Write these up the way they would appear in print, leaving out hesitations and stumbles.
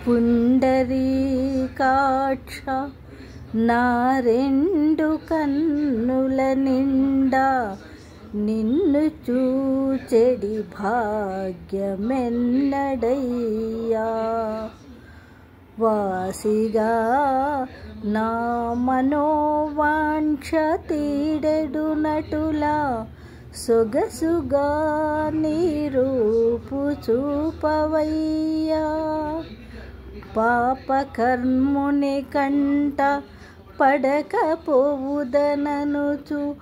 పుండరీకాక్ష నా రెండు కన్నుల నిండా నిన్ను చూచెడి భాగ్యమెన్నడయ్యా. వాసిగా నా మనోవాంఛ తీడెడు నటులా సొగసుగా నీ రూపు చూపవయ్యా. పాపకర్ముని కంట పడకపోవుదననుచు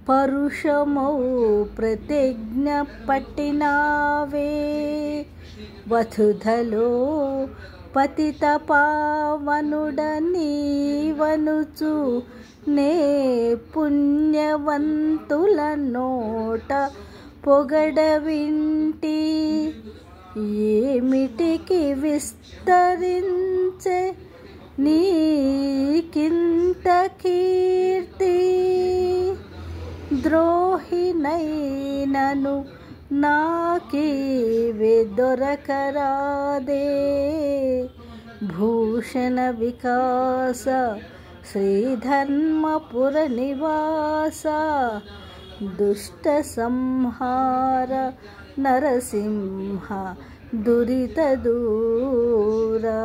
పరుషమౌ ప్రతిజ్ఞ పట్టినావే. వసుధలో పతిత పావనుడ నీవనుచు నే పుణ్యవంతుల నోట పొగడ వింటి. ఏమిటికి విస్తరించే నీకింత కీర్తి. ద్రోహినైనను నాకీవి దొరకరాదే. భూషణ వికాస శ్రీధర్మపుర నివాస దుష్ట సంహార నరసింహ దురిత దూరా.